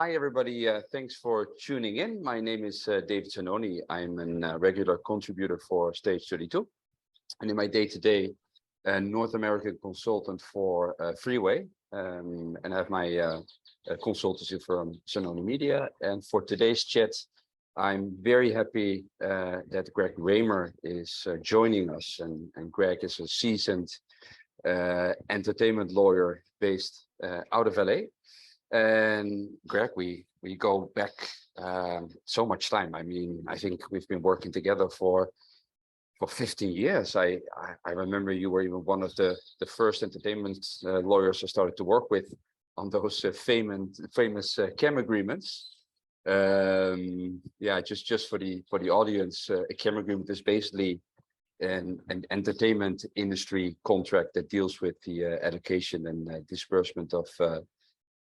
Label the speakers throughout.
Speaker 1: Hi, everybody. Thanks for tuning in. My name is David Zannoni. I'm a regular contributor for Stage 32. And in my day-to-day, North American consultant for Freeway. And I have my consultancy firm, Zannoni Media. And for today's chat, I'm very happy that Gregg Ramer is joining us. And Gregg is a seasoned entertainment lawyer based out of LA. And Gregg, we go back so much time. I mean, I think we've been working together for 15 years. I remember you were even one of the first entertainment lawyers I started to work with on those famous CAM agreements. Yeah, just for the audience, a CAM agreement is basically an entertainment industry contract that deals with the allocation and disbursement of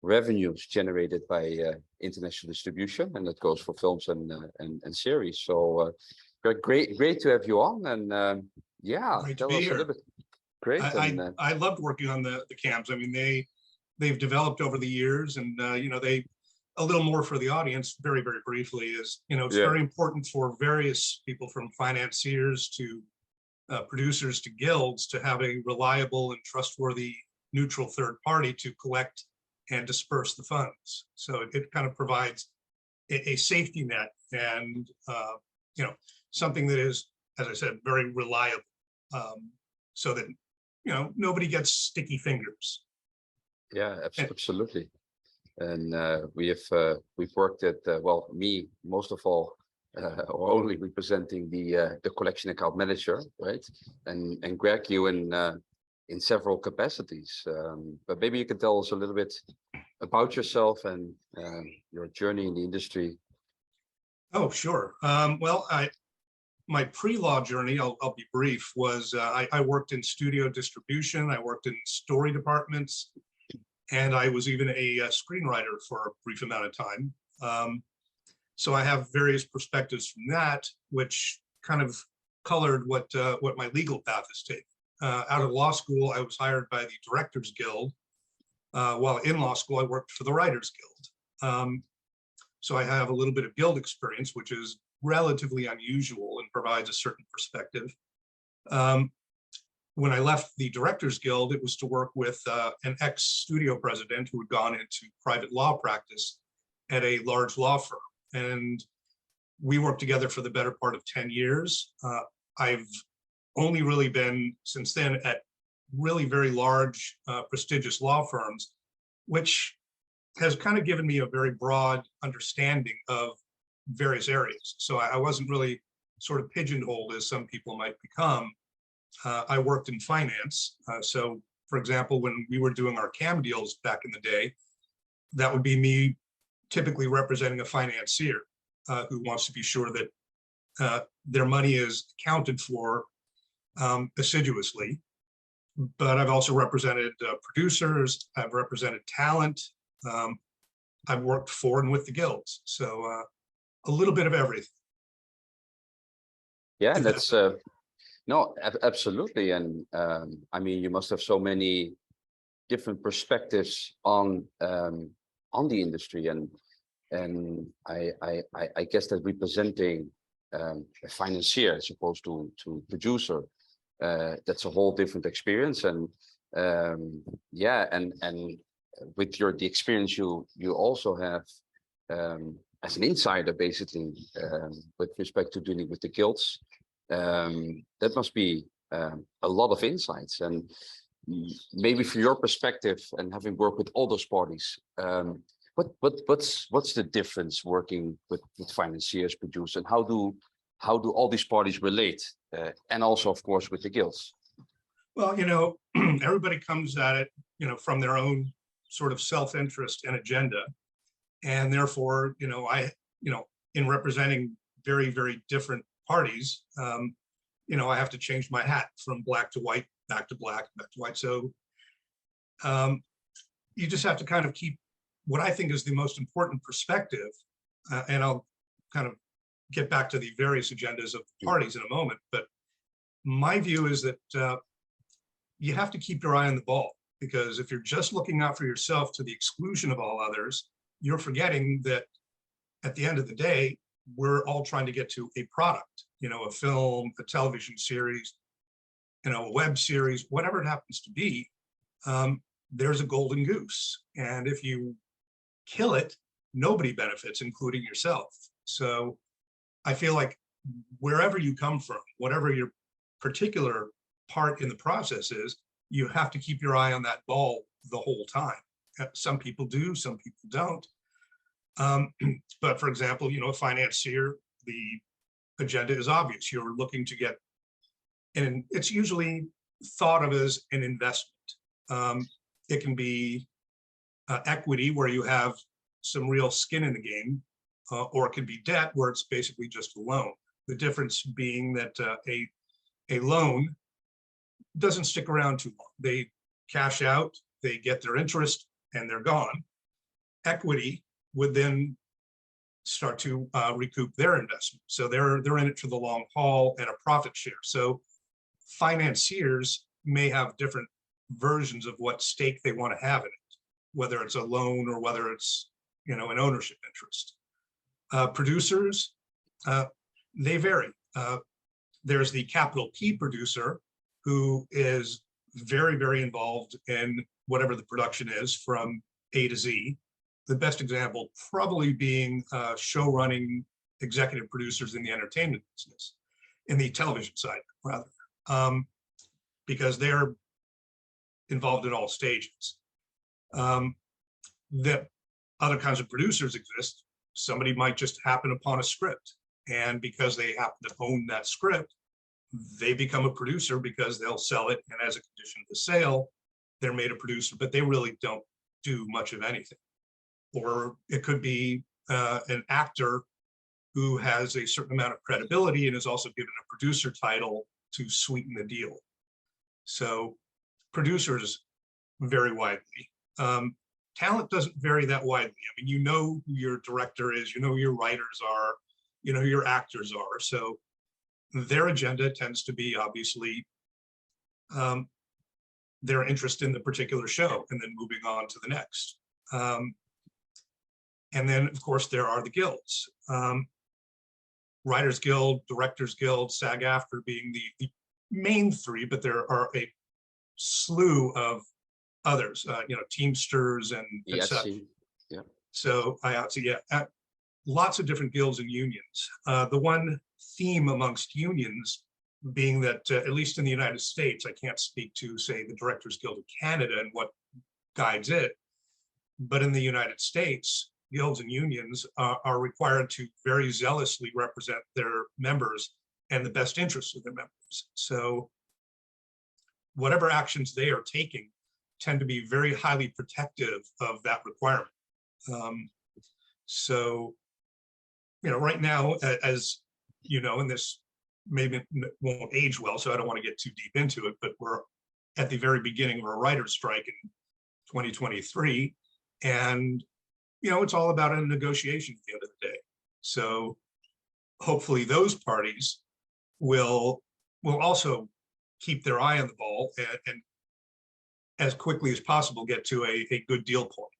Speaker 1: revenues generated by international distribution, and that goes for films and series. So great to have you on, and yeah,
Speaker 2: great
Speaker 1: tell
Speaker 2: to be
Speaker 1: us
Speaker 2: here.
Speaker 1: a little bit. Great.
Speaker 2: I loved working on the cams. I mean, they've developed over the years, and you know, a little more for the audience, very briefly, is, you know, it's very important for various people, from financiers to producers to guilds, to have a reliable and trustworthy neutral third party to collect and disperse the funds. So it kind of provides a safety net, and you know, something that is, as I said, very reliable, so that, you know, nobody gets sticky fingers.
Speaker 1: Yeah, absolutely. And we've worked at well, me most of all, or only representing the collection account manager, right? And Gregg, you in several capacities. But maybe you can tell us a little bit about yourself and your journey in the industry.
Speaker 2: Oh, sure. Well, my pre-law journey, I'll be brief, was I worked in studio distribution, I worked in story departments, and I was even a screenwriter for a brief amount of time. So I have various perspectives from that, which kind of colored what my legal path has taken. Out of law school, I was hired by the Directors Guild. While in law school, I worked for the Writers Guild. So I have a little bit of guild experience, which is relatively unusual and provides a certain perspective. When I left the Directors Guild, it was to work with an ex-studio president who had gone into private law practice at a large law firm. And we worked together for the better part of 10 years. I've only really been since then at really very large, prestigious law firms, which has kind of given me a very broad understanding of various areas. So I wasn't really sort of pigeonholed as some people might become. I worked in finance. So for example, when we were doing our CAM deals back in the day, that would be me typically representing a financier who wants to be sure that their money is accounted for assiduously. But I've also represented producers, I've represented talent, I've worked for and with the guilds. So a little bit of everything.
Speaker 1: Yeah, and that's no, absolutely. And I mean, you must have so many different perspectives on the industry, and I guess that representing a financier as opposed to producer, that's a whole different experience. And yeah, and with the experience you also have as an insider, basically, with respect to dealing with the guilds, that must be a lot of insights. And maybe from your perspective, and having worked with all those parties, what's the difference working with financiers, producers, and how do all these parties relate, and also, of course, with the guilds?
Speaker 2: Well, you know, everybody comes at it, you know, from their own sort of self-interest and agenda, and therefore, you know, in representing very different parties, you know, I have to change my hat from black to white, back to black, back to white. So you just have to kind of keep what I think is the most important perspective, and I'll kind of get back to the various agendas of the parties in a moment. But my view is that you have to keep your eye on the ball, because if you're just looking out for yourself to the exclusion of all others, you're forgetting that at the end of the day, we're all trying to get to a product, a film, a television series, a web series, whatever it happens to be. There's a golden goose. And if you kill it, nobody benefits, including yourself. So I feel like wherever you come from, whatever your particular part in the process is, you have to keep your eye on that ball the whole time. Some people do, some people don't. But for example, a financier, the agenda is obvious. You're looking to get, and it's usually thought of as an investment. It can be equity, where you have some real skin in the game, or it can be debt, where it's basically just a loan. The difference being that a loan doesn't stick around too long. They cash out, they get their interest, and they're gone. Equity would then start to recoup their investment. So they're in it for the long haul and a profit share. So financiers may have different versions of what stake they want to have in it, whether it's a loan or whether it's an ownership interest. Producers, they vary. There's the capital P producer, who is very, very involved in whatever the production is from A to Z. The best example probably being show running executive producers in the entertainment business, in the television side, rather, because they're involved at all stages. That other kinds of producers exist. Somebody might just happen upon a script, and because they happen to own that script, they become a producer because they'll sell it, and as a condition of the sale, they're made a producer, but they really don't do much of anything. Or it could be an actor who has a certain amount of credibility and is also given a producer title to sweeten the deal. So producers vary widely. Talent doesn't vary that widely. I mean, who your director is, who your writers are, who your actors are. So their agenda tends to be obviously their interest in the particular show and then moving on to the next. And then, of course, there are the guilds. Writers Guild, Directors Guild, SAG-AFTRA being the main three, but there are a slew of others, Teamsters and such.
Speaker 1: Yeah.
Speaker 2: So IATSE, yeah, lots of different guilds and unions. The one theme amongst unions being that, at least in the United States, I can't speak to, say, the Directors Guild of Canada and what guides it, but in the United States, guilds and unions are required to very zealously represent their members and the best interests of their members. So whatever actions they are taking tend to be very highly protective of that requirement. So, right now, as and this maybe won't age well, so I don't want to get too deep into it, but we're at the very beginning of a writer's strike in 2023. And, it's all about a negotiation at the end of the day. So hopefully those parties will also keep their eye on the ball and as quickly as possible get to a good deal point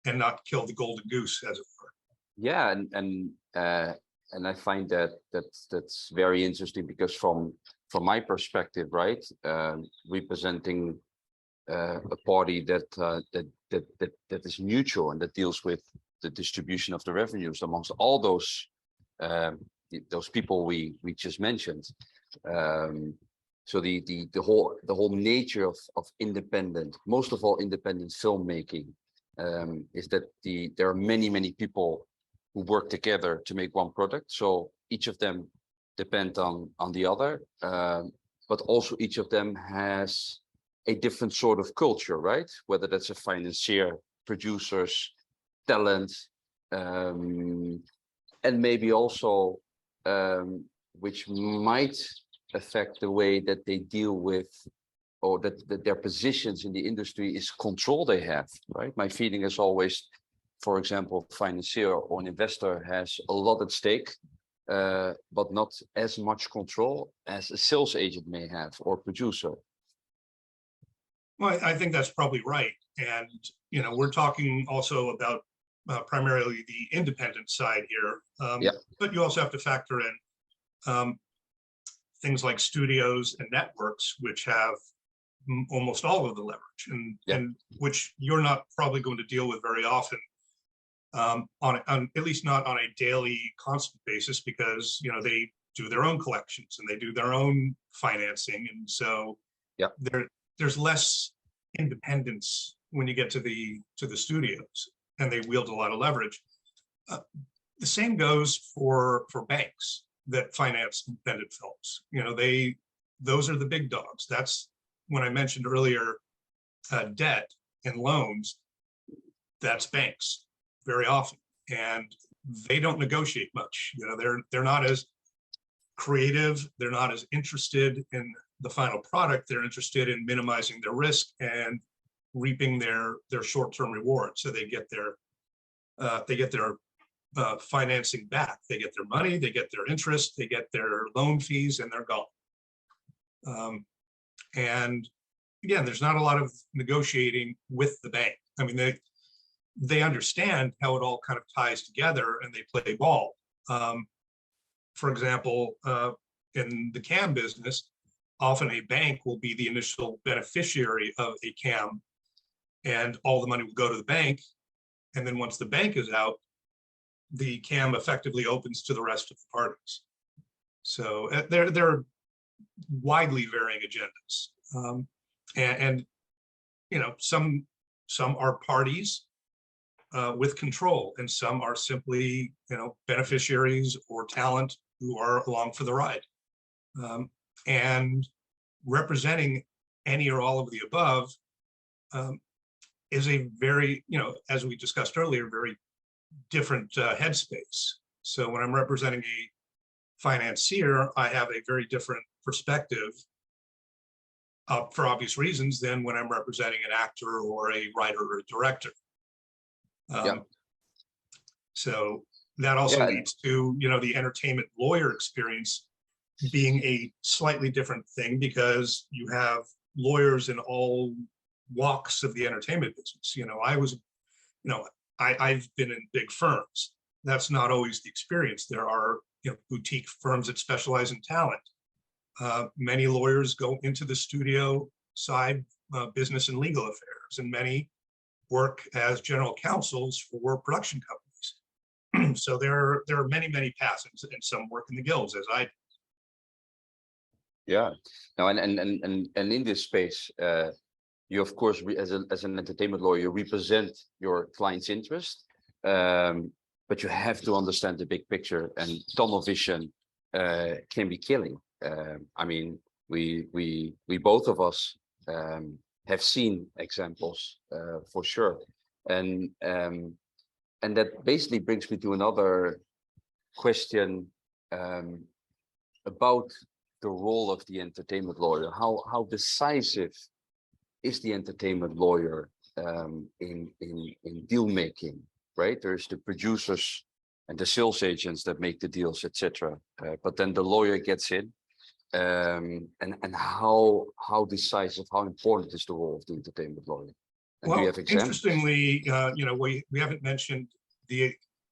Speaker 2: and not kill the golden goose, as it were.
Speaker 1: Yeah, and I find that's very interesting, because from my perspective, right, representing a party that is neutral and that deals with the distribution of the revenues amongst all those people we just mentioned. So the whole nature of independent, most of all independent filmmaking, is that there are many people who work together to make one product. So each of them depend on the other, but also each of them has a different sort of culture, right? Whether that's a financier, producers, talent, and maybe also which might affect the way that they deal with, or that their positions in the industry is control they have, right? My feeling is always, for example, financier or an investor has a lot at stake, but not as much control as a sales agent may have or producer.
Speaker 2: Well, I think that's probably right. And, we're talking also about primarily the independent side here.
Speaker 1: Yeah.
Speaker 2: But you also have to factor in things like studios and networks, which have almost all of the leverage, and which you're not probably going to deal with very often, on at least not on a daily constant basis, because they do their own collections and they do their own financing, and so there's less independence when you get to the studios, and they wield a lot of leverage. The same goes for banks that finance independent films. Those are the big dogs. That's when I mentioned earlier, debt and loans. That's banks very often, and they don't negotiate much. They're not as creative. They're not as interested in the final product. They're interested in minimizing their risk and reaping their short-term reward. So they get their financing back. They get their money, they get their interest, they get their loan fees, and they're gone. And again, there's not a lot of negotiating with the bank. I mean, they understand how it all kind of ties together, and they play ball. For example, in the CAM business, often a bank will be the initial beneficiary of a CAM, and all the money will go to the bank. And then once the bank is out, the CAM effectively opens to the rest of the parties. So they're widely varying agendas. And some are parties with control, and some are simply beneficiaries or talent who are along for the ride. And representing any or all of the above is a very, as we discussed earlier, very different headspace. So when I'm representing a financier, I have a very different perspective, for obvious reasons, than when I'm representing an actor or a writer or a director. So that also leads to the entertainment lawyer experience being a slightly different thing, because you have lawyers in all walks of the entertainment business. I've been in big firms. That's not always the experience. There are boutique firms that specialize in talent. Many lawyers go into the studio side, business and legal affairs, and many work as general counsels for production companies. So there are many paths, and some work in the guilds, as I did.
Speaker 1: Yeah. Now, and in this space, you of course, as an entertainment lawyer, you represent your client's interest, but you have to understand the big picture, and tunnel vision can be killing. I mean, we both of us have seen examples for sure, and that basically brings me to another question about the role of the entertainment lawyer. How decisive is the entertainment lawyer in deal making? Right, there's the producers and the sales agents that make the deals, etc. But then the lawyer gets in, and how decisive, how important is the role of the entertainment lawyer? And
Speaker 2: well,
Speaker 1: do you have examples?
Speaker 2: Interestingly, we haven't mentioned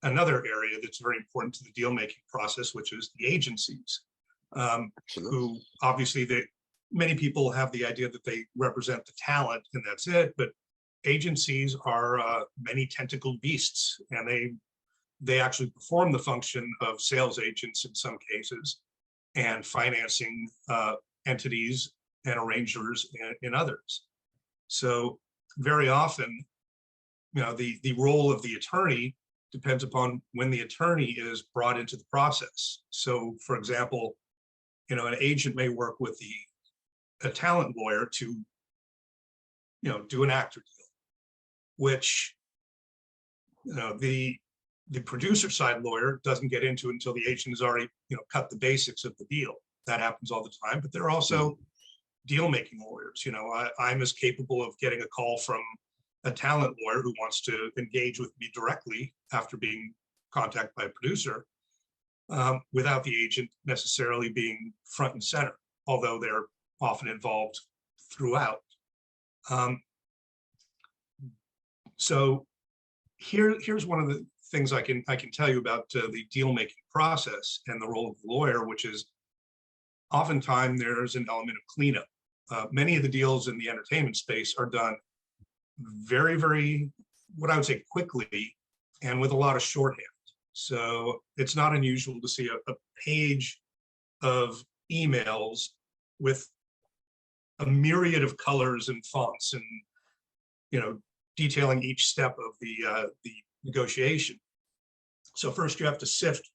Speaker 2: another area that's very important to the deal making process, which is the agencies, who obviously many people have the idea that they represent the talent and that's it, but agencies are many tentacled beasts, and they actually perform the function of sales agents in some cases, and financing entities and arrangers in others. So very often, the role of the attorney depends upon when the attorney is brought into the process. So, for example, an agent may work with a talent lawyer to do an actor deal, which the producer side lawyer doesn't get into until the agent has already cut the basics of the deal. That happens all the time. But there are also deal making lawyers. I'm as capable of getting a call from a talent lawyer who wants to engage with me directly after being contacted by a producer, without the agent necessarily being front and center, although they're often involved throughout. So Here's one of the things I can tell you about the deal making process and the role of the lawyer, which is oftentimes there's an element of cleanup. Many of the deals in the entertainment space are done very, very, what I would say, quickly and with a lot of shorthand. So it's not unusual to see a page of emails with a myriad of colors and fonts and, you know, detailing each step of the negotiation. So first you have to sift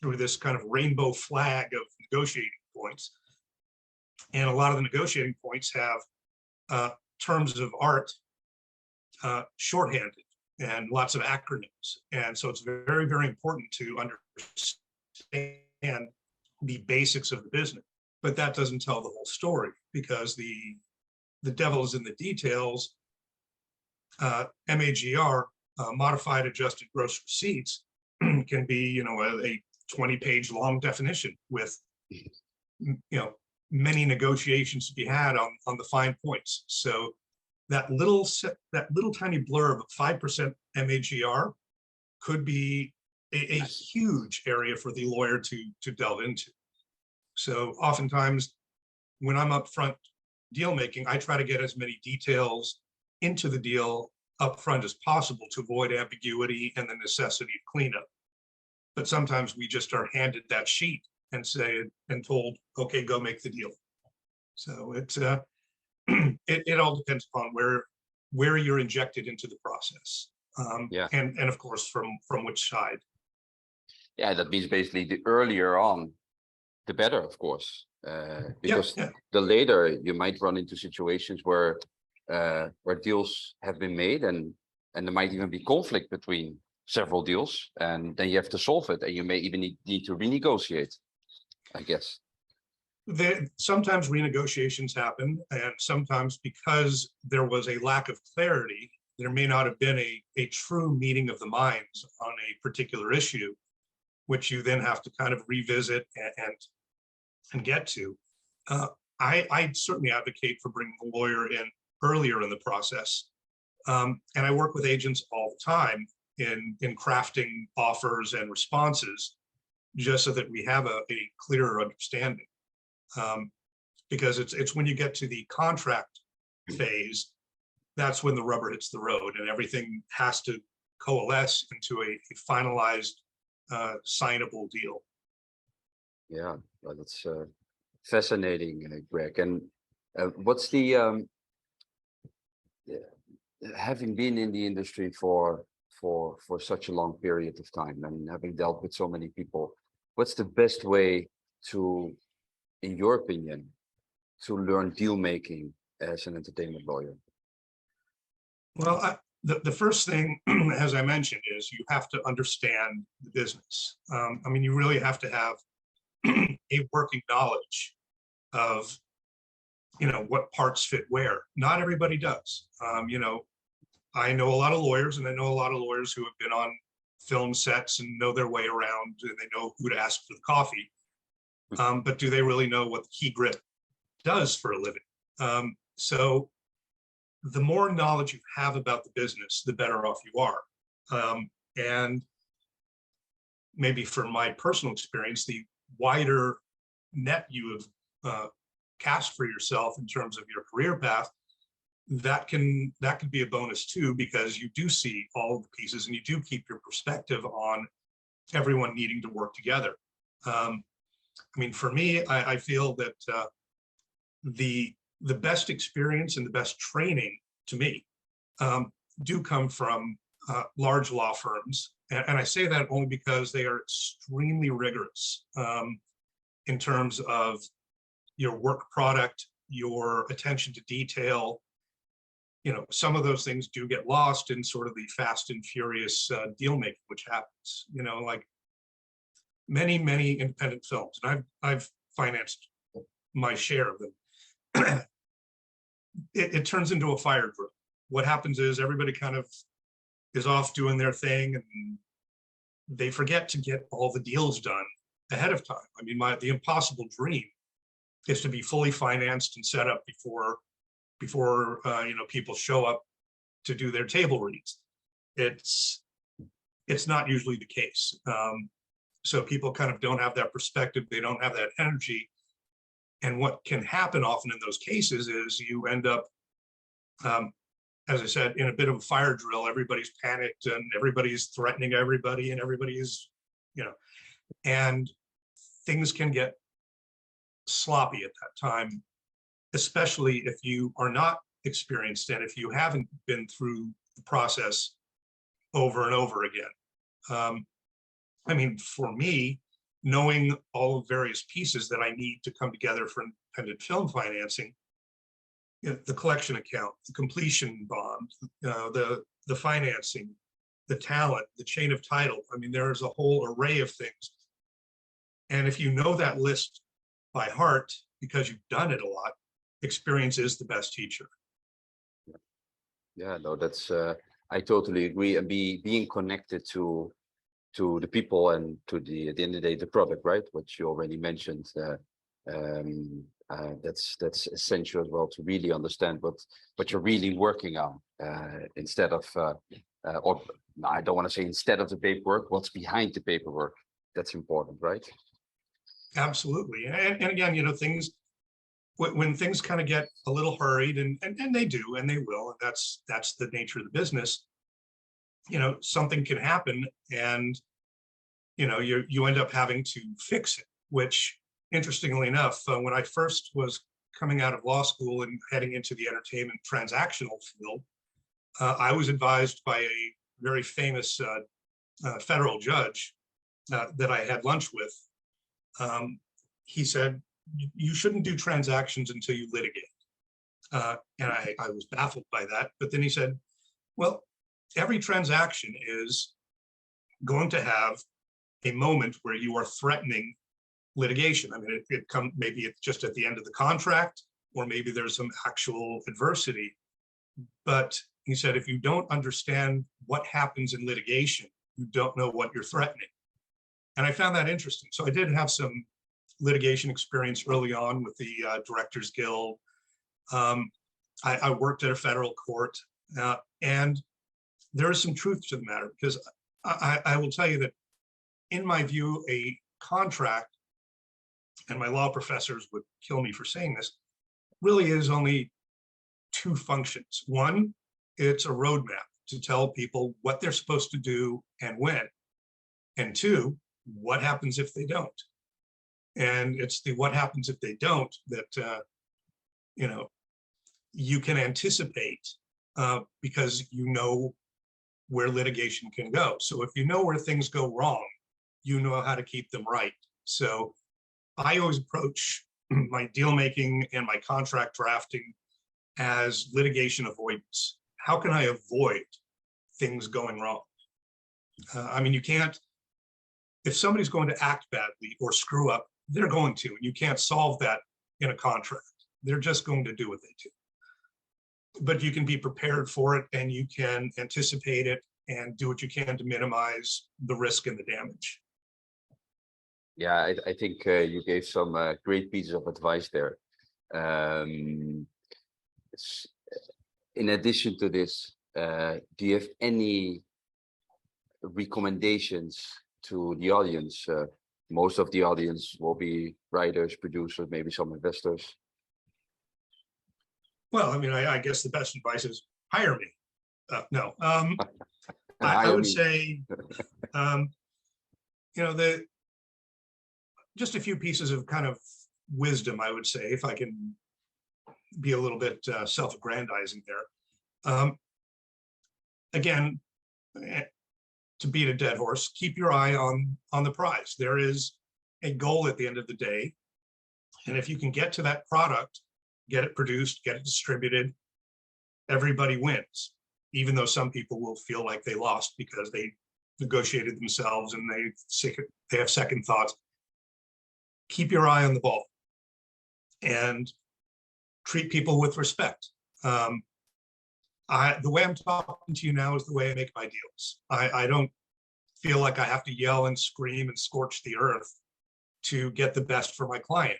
Speaker 2: through this kind of rainbow flag of negotiating points. And a lot of the negotiating points have terms of art shorthanded and lots of acronyms. And so it's very, very important to understand the basics of the business. But that doesn't tell the whole story, because the devil is in the details. MAGR, modified adjusted gross receipts, can be, you know, a 20-page long definition with, you know, many negotiations to be had on the fine points. So that little tiny blurb of 5% MAGR could be a huge area for the lawyer to delve into. So oftentimes when I'm up front deal making, I try to get as many details into the deal up front as possible to avoid ambiguity and the necessity of cleanup. But sometimes we just are handed that sheet and told, okay, go make the deal. So it's it all depends upon where you're injected into the process. And of course from which side.
Speaker 1: Yeah, that means basically the earlier on, the better, of course, because the later you might run into situations where deals have been made and there might even be conflict between several deals, and then you have to solve it, and you may even need to renegotiate, I guess.
Speaker 2: Sometimes renegotiations happen, and sometimes because there was a lack of clarity, there may not have been a true meeting of the minds on a particular issue, which you then have to kind of revisit and get to. I certainly advocate for bringing the lawyer in earlier in the process. And I work with agents all the time in crafting offers and responses, just so that we have a clearer understanding. Because it's when you get to the contract phase, that's when the rubber hits the road and everything has to coalesce into a finalized, signable deal.
Speaker 1: Yeah, well, that's fascinating, Greg. And what's the having been in the industry for such a long period of time and having dealt with so many people, what's the best way to, in your opinion, to learn deal making as an entertainment lawyer?
Speaker 2: Well, the first thing, as I mentioned, is you have to understand the business. I mean, you really have to have a working knowledge of, you know, what parts fit where. Not everybody does. You know, I know a lot of lawyers, and I know a lot of lawyers who have been on film sets and know their way around, and they know who to ask for the coffee. But do they really know what the key grip does for a living? So the more knowledge you have about the business, the better off you are. And maybe from my personal experience, the wider net you have cast for yourself in terms of your career path, that can be a bonus too, because you do see all of the pieces and you do keep your perspective on everyone needing to work together. I mean, for me, I feel that the best experience and the best training to me do come from large law firms. And I say that only because they are extremely rigorous in terms of your work product, your attention to detail. You know, some of those things do get lost in sort of the fast and furious deal making, which happens, you know, like many independent films, and I've financed my share of them. It turns into a fire drill. What happens is everybody kind of is off doing their thing, and they forget to get all the deals done ahead of time. I mean, the impossible dream is to be fully financed and set up before you know, people show up to do their table reads. it's not usually the case. So people kind of don't have that perspective. They don't have that energy. And what can happen often in those cases is you end up, as I said, in a bit of a fire drill. Everybody's panicked and everybody's threatening everybody and everybody's, and things can get sloppy at that time, especially if you are not experienced and if you haven't been through the process over and over again. I mean, for me, knowing all the various pieces that I need to come together for independent film financing, the collection account, the completion bond, the financing, the talent, the chain of title. I mean, there's a whole array of things. And if you know that list by heart, because you've done it a lot, experience is the best teacher.
Speaker 1: Yeah, no, that's I totally agree. And being connected to the people and to the, at the end of the day, the product, right? Which you already mentioned. That's essential as well, to really understand what you're really working on, instead of or I don't want to say instead of the paperwork, what's behind the paperwork. That's important, right?
Speaker 2: Absolutely. And again, things, when things kind of get a little hurried, and they do, and they will, and that's the nature of the business, something can happen, and you end up having to fix it, which, interestingly enough, when I first was coming out of law school and heading into the entertainment transactional field, I was advised by a very famous federal judge that I had lunch with. He said, you shouldn't do transactions until you litigate. And I was baffled by that. But then he said, well, every transaction is going to have a moment where you are threatening litigation. I mean, maybe it's just at the end of the contract, or maybe there's some actual adversity. But he said, if you don't understand what happens in litigation, you don't know what you're threatening. And I found that interesting. So I did have some litigation experience early on with the Directors Guild. I worked at a federal court, and there is some truth to the matter, because I will tell you that, in my view, a contract, and my law professors would kill me for saying this, really is only two functions. One, it's a roadmap to tell people what they're supposed to do and when. And two, what happens if they don't? And it's the what happens if they don't that you can anticipate, because you know where litigation can go. So if you know where things go wrong, you know how to keep them right. So I always approach my deal making and my contract drafting as litigation avoidance. How can I avoid things going wrong? I mean, you can't, if somebody's going to act badly or screw up, they're going to, and you can't solve that in a contract. They're just going to do what they do. But you can be prepared for it, and you can anticipate it and do what you can to minimize the risk and the damage.
Speaker 1: Yeah, I think you gave some great pieces of advice there. In addition to this, do you have any recommendations to the audience? Most of the audience will be writers, producers, maybe some investors.
Speaker 2: Well, I mean, I guess the best advice is hire me. No, I would say, just a few pieces of kind of wisdom, I would say, if I can be a little bit self-aggrandizing there. Again, to beat a dead horse, keep your eye on the prize. There is a goal at the end of the day. And if you can get to that product, get it produced, get it distributed, everybody wins, even though some people will feel like they lost because they negotiated themselves and they have second thoughts. Keep your eye on the ball and treat people with respect. The way I'm talking to you now is the way I make my deals. I don't feel like I have to yell and scream and scorch the earth to get the best for my client.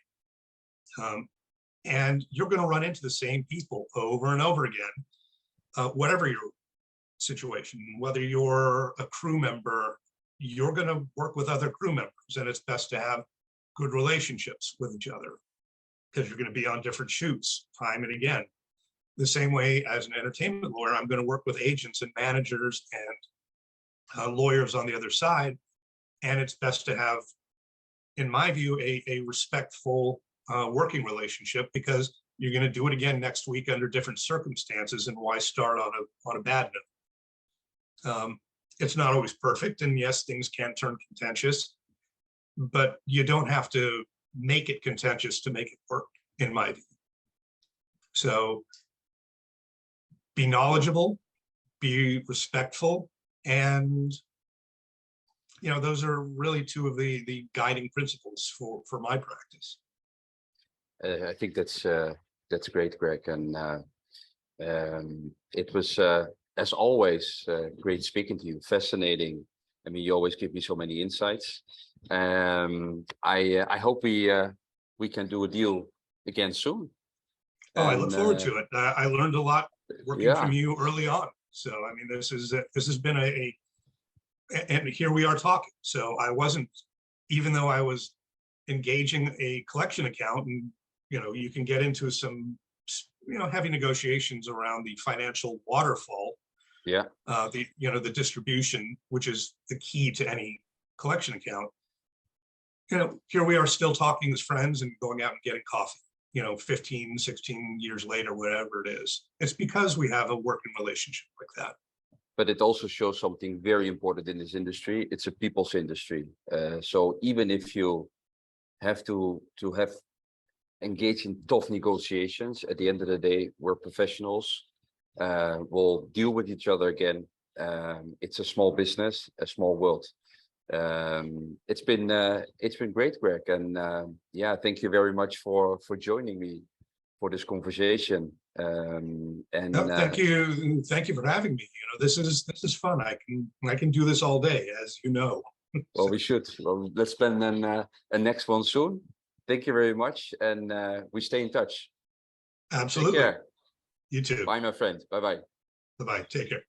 Speaker 2: And you're going to run into the same people over and over again, whatever you're. situation. Whether you're a crew member, you're going to work with other crew members, and it's best to have good relationships with each other because you're going to be on different shoots time and again. The same way as an entertainment lawyer, I'm going to work with agents and managers and lawyers on the other side. And it's best to have, in my view, a respectful working relationship, because you're going to do it again next week under different circumstances, and why start on a bad note? It's not always perfect, and yes, things can turn contentious, but you don't have to make it contentious to make it work, in my view. So be knowledgeable, be respectful, and those are really two of the guiding principles for my practice.
Speaker 1: I think that's great, Greg, and it was as always great speaking to you. Fascinating. I mean, you always give me so many insights. I hope we can do a deal again soon.
Speaker 2: Oh, I look forward to it. I learned a lot working from you early on. So, I mean, this has been and here we are talking. So I wasn't, even though I was engaging a collection account, and, you can get into some, heavy negotiations around the financial waterfall.
Speaker 1: Yeah.
Speaker 2: The distribution, which is the key to any collection account. Here we are still talking as friends and going out and getting coffee. 15, 16 years later, whatever it is. It's because we have a working relationship like that.
Speaker 1: But it also shows something very important in this industry. It's a people's industry. So even if you have to have engaged in tough negotiations, at the end of the day, we're professionals. We'll deal with each other again. It's a small business, a small world. It's been great, Greg, and yeah, thank you very much for joining me for this conversation.
Speaker 2: Thank you for having me. This is fun. I can do this all day, as you know.
Speaker 1: Well, we should. Well, let's plan a next one soon. Thank you very much, and we stay in touch.
Speaker 2: Absolutely.
Speaker 1: Take care.
Speaker 2: You too.
Speaker 1: Bye, my friend. Bye bye.
Speaker 2: Bye bye. Take care.